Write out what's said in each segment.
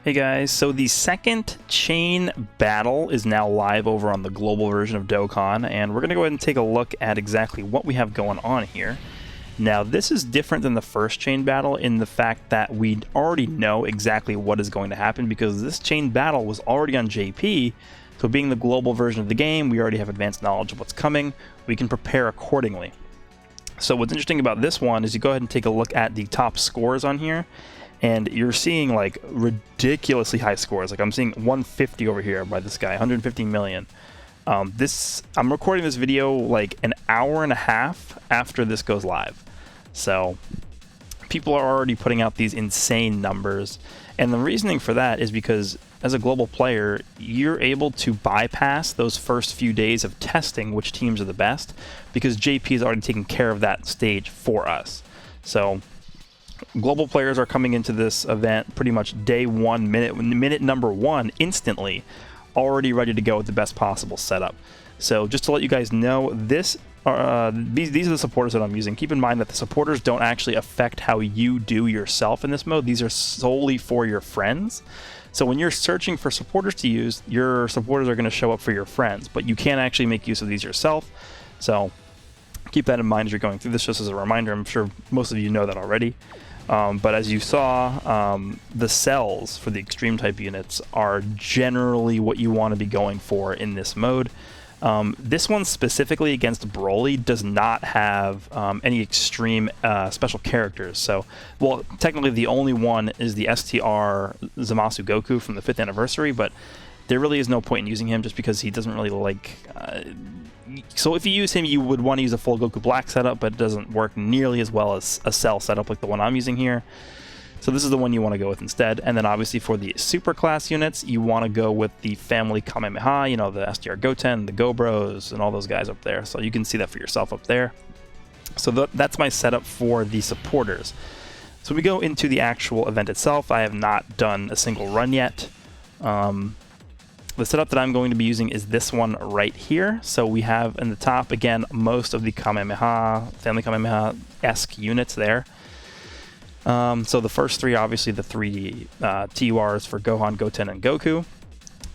Hey guys, so the second chain battle is now live over on the global version of Dokkan, and we're going to go ahead and take a look at exactly what we have going on here. Now, this is different than the first chain battle in the fact that we already know exactly what is going to happen because this chain battle was already on JP, so being the global version of the game, we already have advanced knowledge of what's coming. We can prepare accordingly. So what's interesting about this one is you go ahead and take a look at the top scores on here, and you're seeing like ridiculously high scores. Like I'm seeing 150 over here by this guy, 150 million. I'm recording this video like an hour and a half after this goes live. So people are already putting out these insane numbers. And the reasoning for that is because as a global player, you're able to bypass those first few days of testing which teams are the best because JP is already taking care of that stage for us. So global players are coming into this event pretty much day one, minute number one, instantly, already ready to go with the best possible setup. So just to let you guys know, these are the supporters that I'm using. Keep in mind that the supporters don't actually affect how you do yourself in this mode. These are solely for your friends. So when you're searching for supporters to use, your supporters are going to show up for your friends, but you can't actually make use of these yourself. So keep that in mind as you're going through this, just as a reminder. I'm sure most of you know that already. But as you saw, the cells for the extreme type units are generally what you want to be going for in this mode. This one specifically against BROLY does not have any extreme special characters. So, well, technically the only one is the STR Zamasu Goku from the 5th anniversary, but there really is no point in using him just because he doesn't really like... So if you use him, you would want to use a full Goku Black setup, but it doesn't work nearly as well as a Cell setup like the one I'm using here. So this is the one you want to go with instead. And then obviously for the super class units, you want to go with the family Kamehameha, you know, the STR Goten, the Go Bros, and all those guys up there. So you can see that for yourself up there. So that's my setup for the supporters. So we go into the actual event itself. I have not done a single run yet. The setup that I'm going to be using is this one right here. So we have in the top, again, most of the Kamehameha, family Kamehameha-esque units there. So the first three, obviously the three TURs for Gohan, Goten, and Goku.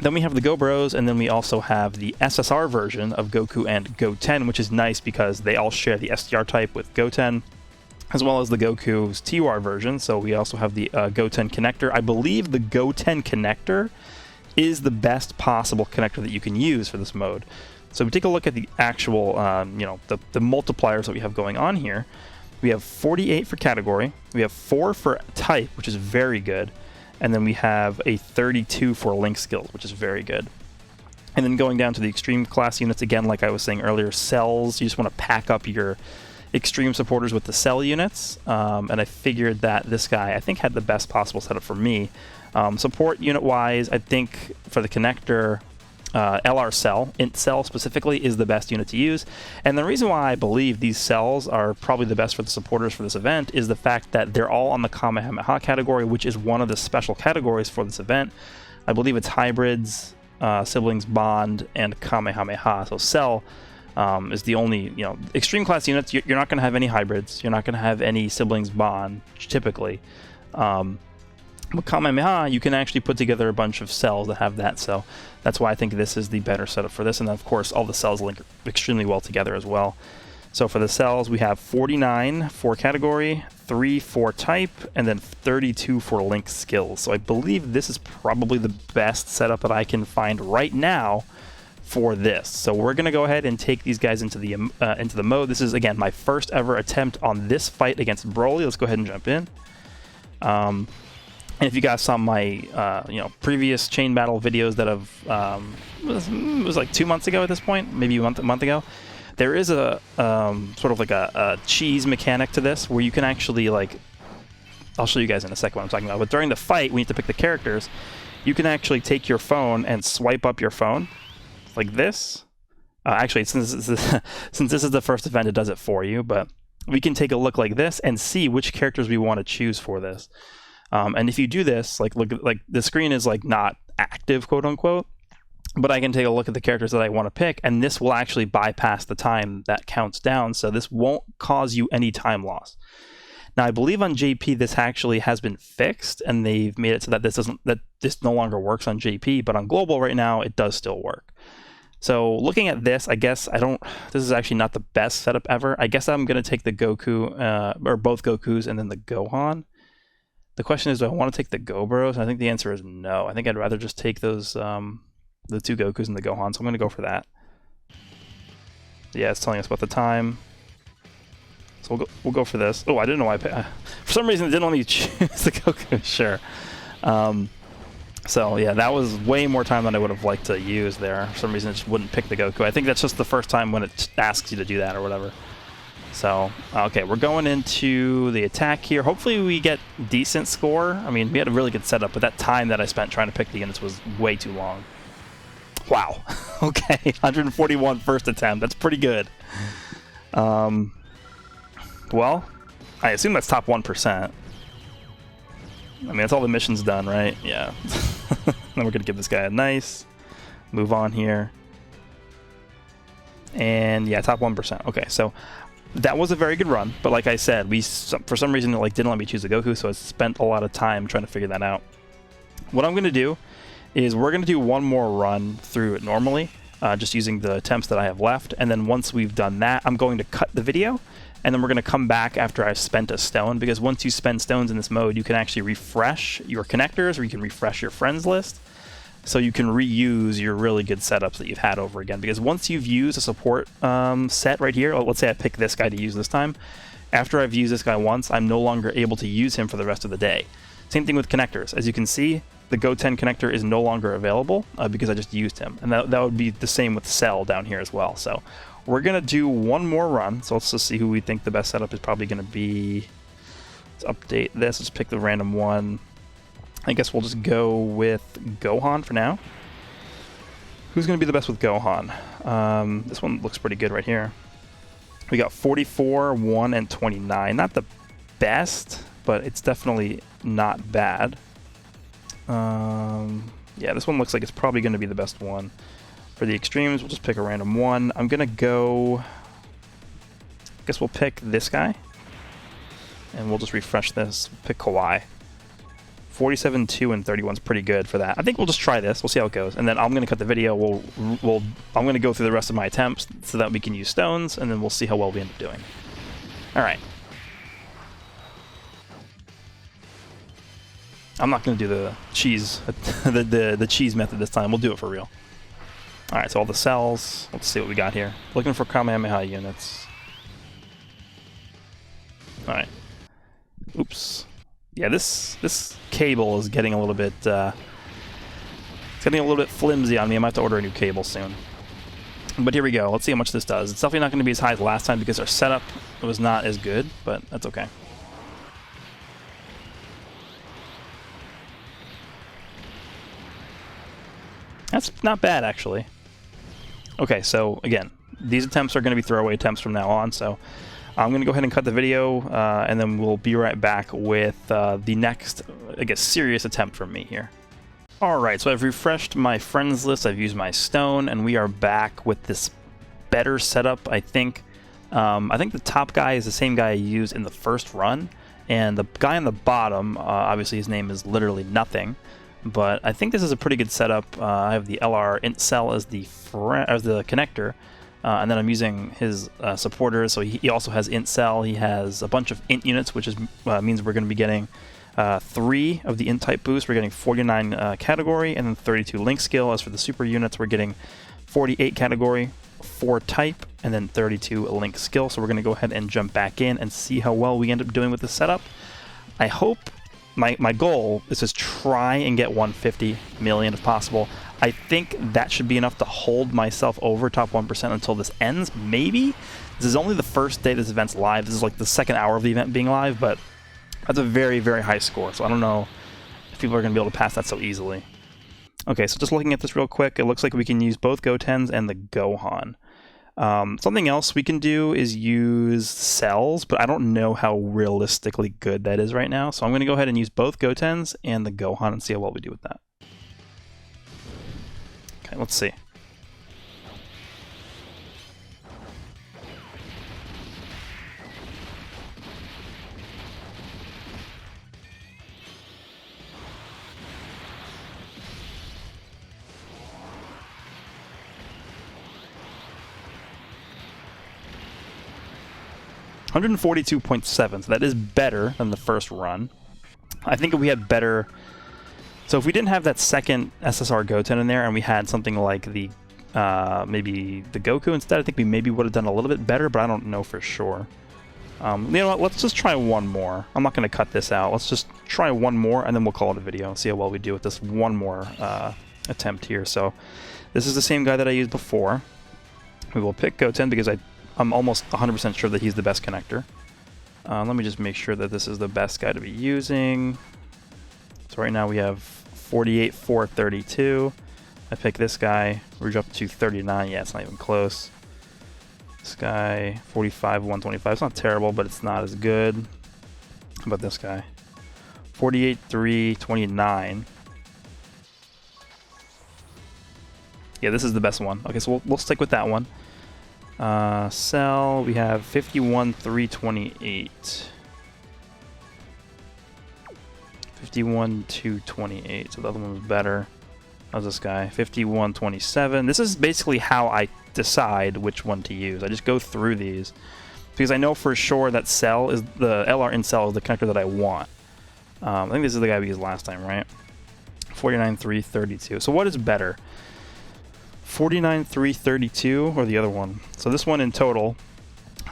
Then we have the Go Bros, and then we also have the SSR version of Goku and Goten, which is nice because they all share the STR type with Goten, as well as the Goku's TUR version. So we also have the Goten connector. I believe the Goten connector is the best possible connector that you can use for this mode. So we take a look at the actual, the multipliers that we have going on here. We have 48 for category, we have 4 for type, which is very good, and then we have a 32 for link skills, which is very good. And then going down to the extreme class units, again, like I was saying earlier, cells, you just want to pack up your extreme supporters with the cell units, and I figured that this guy, I think, had the best possible setup for me. Support unit-wise, I think for the connector, LR Cell, Int Cell specifically, is the best unit to use. And the reason why I believe these cells are probably the best for the supporters for this event is the fact that they're all on the Kamehameha category, which is one of the special categories for this event. I believe it's hybrids, siblings bond, and Kamehameha. So Cell is the only, extreme class units. You're not going to have any hybrids. You're not going to have any siblings bond, typically. With Kamehameha, you can actually put together a bunch of cells that have that, so that's why I think this is the better setup for this. And then, of course, all the cells link extremely well together as well. So for the cells, we have 49 for category, 3 for type, and then 32 for link skills. So I believe this is probably the best setup that I can find right now for this. So we're going to go ahead and take these guys into the mode. This is, again, my first ever attempt on this fight against BROLY. Let's go ahead and jump in. And if you guys saw my previous chain battle videos that have it was like 2 months ago at this point, maybe a month ago, there is a sort of like a cheese mechanic to this where you can actually, like, I'll show you guys in a second what I'm talking about, but during the fight when you have to pick the characters, you can actually take your phone and swipe up your phone like this. Actually, since this is the first event, it does it for you, but we can take a look like this and see which characters we want to choose for this. And if you do this, like the screen is like not active, quote unquote, but I can take a look at the characters that I want to pick, and this will actually bypass the time that counts down, so this won't cause you any time loss. Now I believe on JP this actually has been fixed, and they've made it so that this no longer works on JP, but on global right now it does still work. So looking at this, I guess this is actually not the best setup ever. I guess I'm going to take the Goku, or both Gokus, and then the Gohan. The question is, do I want to take the Gobros? I think the answer is no. I think I'd rather just take those, the 2 Gokus and the Gohan, so I'm going to go for that. Yeah, it's telling us about the time. So we'll go for this. Oh, I didn't know why I picked. For some reason, it didn't let me choose the Goku. Sure. So yeah, that was way more time than I would have liked to use there. For some reason, it just wouldn't pick the Goku. I think that's just the first time when it asks you to do that or whatever. So, okay, we're going into the attack here. Hopefully we get decent score. I mean, we had a really good setup, but that time that I spent trying to pick the units was way too long. Wow. Okay, 141 first attempt. That's pretty good. Well, I assume that's top 1%. I mean, that's all the missions done, right? Yeah. Then we're going to give this guy a nice move on here. And yeah, top 1%. Okay, so that was a very good run, but like I said, for some reason it didn't let me choose the Goku, so I spent a lot of time trying to figure that out. What I'm going to do is we're going to do one more run through it normally, just using the attempts that I have left, and then once we've done that, I'm going to cut the video, and then we're going to come back after I've spent a stone, because once you spend stones in this mode, you can actually refresh your connectors, or you can refresh your friends list, so you can reuse your really good setups that you've had over again. Because once you've used a support set right here, let's say I pick this guy to use this time, after I've used this guy once, I'm no longer able to use him for the rest of the day. Same thing with connectors. As you can see, the Go10 connector is no longer available because I just used him. And that would be the same with Cell down here as well. So we're going to do one more run. So let's just see who we think the best setup is probably going to be. Let's update this. Let's pick the random one. I guess we'll just go with Gohan for now. Who's going to be the best with Gohan? This one looks pretty good right here. We got 44, 1, and 29. Not the best, but it's definitely not bad. Yeah, this one looks like it's probably going to be the best one. For the extremes, we'll just pick a random one. I'm going to go... I guess we'll pick this guy. And we'll just refresh this. Pick Kawaii. 47, 2, and 31 is pretty good for that. I think we'll just try this. We'll see how it goes. And then I'm going to cut the video. I'm going to go through the rest of my attempts so that we can use stones, and then we'll see how well we end up doing. All right. I'm not going to do the cheese, the cheese method this time. We'll do it for real. All right, so all the cells. Let's see what we got here. Looking for Kamehameha units. All right. Oops. Yeah, this cable is getting a little bit flimsy on me. I might have to order a new cable soon. But here we go. Let's see how much this does. It's definitely not going to be as high as last time because our setup was not as good, but that's okay. That's not bad, actually. Okay, so again, these attempts are going to be throwaway attempts from now on, so I'm going to go ahead and cut the video, and then we'll be right back with the next, I guess, serious attempt from me here. Alright, so I've refreshed my friends list, I've used my stone, and we are back with this better setup, I think. I think the top guy is the same guy I used in the first run, and the guy on the bottom, obviously his name is literally nothing, but I think this is a pretty good setup. I have the LR int cell as the connector, and then I'm using his supporters, so he also has int cell. He has a bunch of int units, which means we're going to be getting 3 of the int type boost. We're getting 49 category, and then 32 link skill. As for the super units, we're getting 48 category, 4 type, and then 32 link skill. So we're going to go ahead and jump back in and see how well we end up doing with this setup. I hope... My goal is to try and get 150 million if possible. I think that should be enough to hold myself over top 1% until this ends, maybe? This is only the first day this event's live. This is like the second hour of the event being live, but that's a very, very high score, so I don't know if people are going to be able to pass that so easily. Okay, so just looking at this real quick, it looks like we can use both Go10s and the Gohan. Something else we can do is use cells, but I don't know how realistically good that is right now. So I'm going to go ahead and use both Go10s and the Gohan and see how well we do with that. Okay, let's see. 142.7, so that is better than the first run. I think if we had better... So if we didn't have that second SSR Goten in there and we had something like the maybe the Goku instead, I think we maybe would have done a little bit better, but I don't know for sure. You know what, let's just try one more. I'm not going to cut this out. Let's just try one more and then we'll call it a video and see how well we do with this one more attempt here. So this is the same guy that I used before. We will pick Goten because I'm almost 100% sure that he's the best connector. Let me just make sure that this is the best guy to be using. So right now we have 48, 4, 32. I pick this guy. We're up to 39. Yeah, it's not even close. This guy, 45, 125. It's not terrible, but it's not as good. How about this guy? 48, 3, 29. Yeah, this is the best one. Okay, so we'll stick with that one. Cell, we have 51, 328. 51, 228. So the other one was better. How's this guy? 51, 27. This is basically how I decide which one to use. I just go through these because I know for sure that Cell is the LR in Cell is the connector that I want. I think this is the guy we used last time, right? 49, 3, 32. So what is better? 49, 3, 32 or the other one? So this one in total,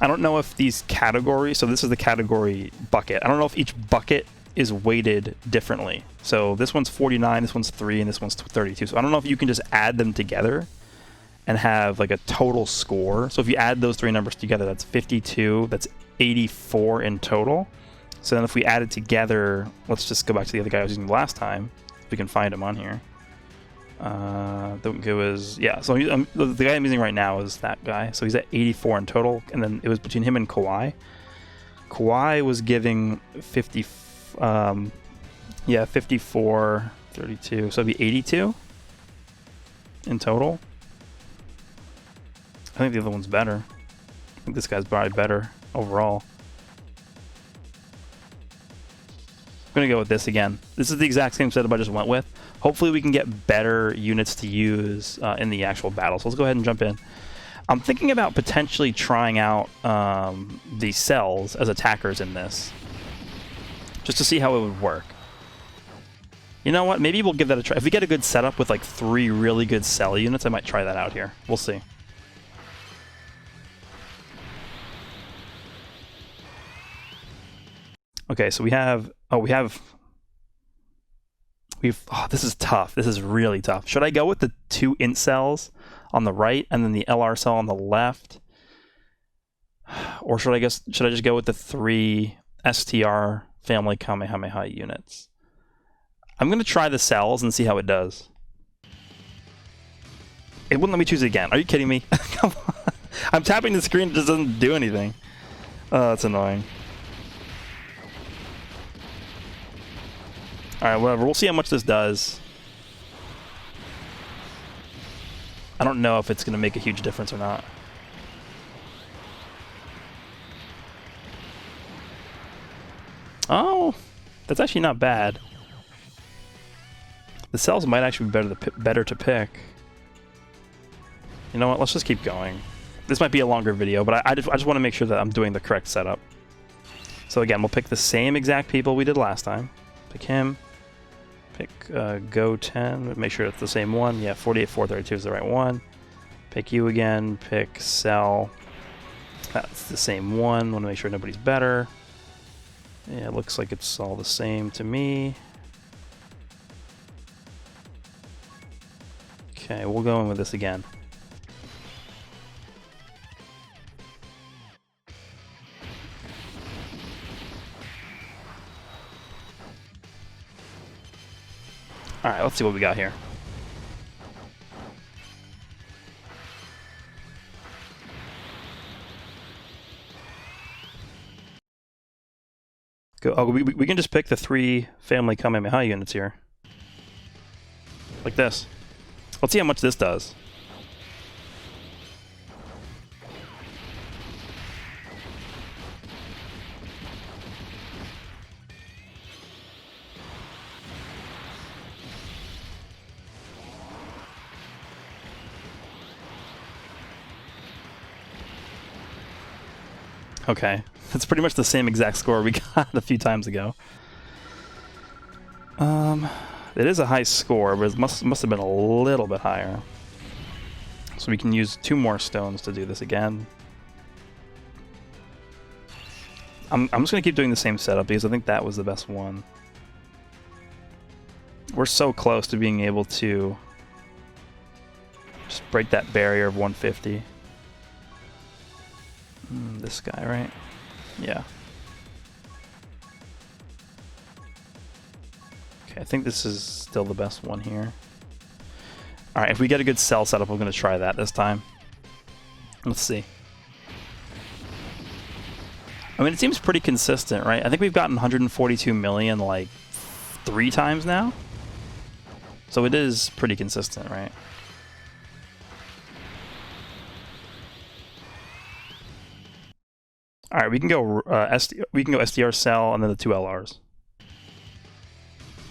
I don't know if these categories, so this is the category bucket. I don't know if each bucket is weighted differently. So this one's 49, this one's 3, and this one's 32. So I don't know if you can just add them together and have like a total score. So if you add those three numbers together, that's 52, that's 84 in total. So then if we add it together, let's just go back to the other guy I was using last time, if we can find him on here. It was, yeah, so the guy I'm using right now is that guy. So he's at 84 in total, and then it was between him and Kawhi. Kawhi was giving 50, yeah, 54, 32, so it'd be 82 in total. I think the other one's better. I think this guy's probably better overall. I'm gonna go with this again. This is the exact same setup I just went with. Hopefully we can get better units to use in the actual battle. So let's go ahead and jump in. I'm thinking about potentially trying out the cells as attackers in this, just to see how it would work. You know what? Maybe we'll give that a try. If we get a good setup with like 3 really good cell units, I might try that out here. We'll see. Okay, so this is tough. This is really tough. Should I go with the 2 int cells on the right and then the LR cell on the left? Or should I just go with the 3 STR family Kamehameha units? I'm going to try the cells and see how it does. It wouldn't let me choose it again. Are you kidding me? Come on. I'm tapping the screen, it just doesn't do anything. Oh, that's annoying. Alright, whatever. We'll see how much this does. I don't know if it's going to make a huge difference or not. Oh, that's actually not bad. The cells might actually be better to pick. You know what? Let's just keep going. This might be a longer video, but I just want to make sure that I'm doing the correct setup. So again, we'll pick the same exact people we did last time. Pick him. Pick Go10. Make sure it's the same one. Yeah, 48, 432 is the right one. Pick you again. Pick Cell. That's the same one. Want to make sure nobody's better. Yeah, it looks like it's all the same to me. Okay, we'll go in with this again. Alright, let's see what we got here. Oh, we can just pick the 3 family Kamehameha units here. Like this. Let's see how much this does. Okay, that's pretty much the same exact score we got a few times ago. It is a high score, but it must have been a little bit higher. So we can use 2 more stones to do this again. I'm just gonna keep doing the same setup because I think that was the best one. We're so close to being able to just break that barrier of 150. This guy, right? Yeah. Okay, I think this is still the best one here. Alright, if we get a good cell setup, I'm going to try that this time. Let's see. I mean, it seems pretty consistent, right? I think we've gotten 142 million, like, 3 times now. So it is pretty consistent, right? All right, we can go SDR cell and then the 2 LRs.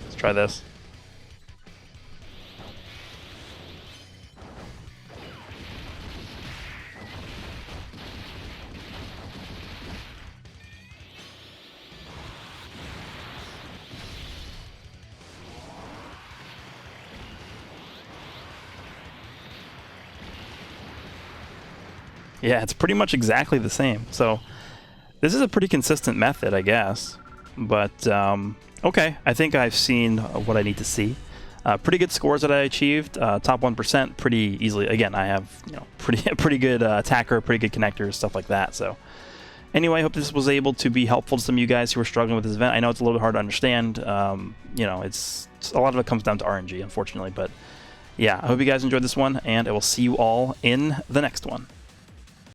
Let's try this. Yeah, it's pretty much exactly the same. So this is a pretty consistent method, I guess. But, okay, I think I've seen what I need to see. Pretty good scores that I achieved. Top 1% pretty easily. Again, I have pretty good attacker, pretty good connectors, stuff like that. So anyway, I hope this was able to be helpful to some of you guys who are struggling with this event. I know it's a little bit hard to understand. It's a lot of it comes down to RNG, unfortunately. But yeah, I hope you guys enjoyed this one, and I will see you all in the next one.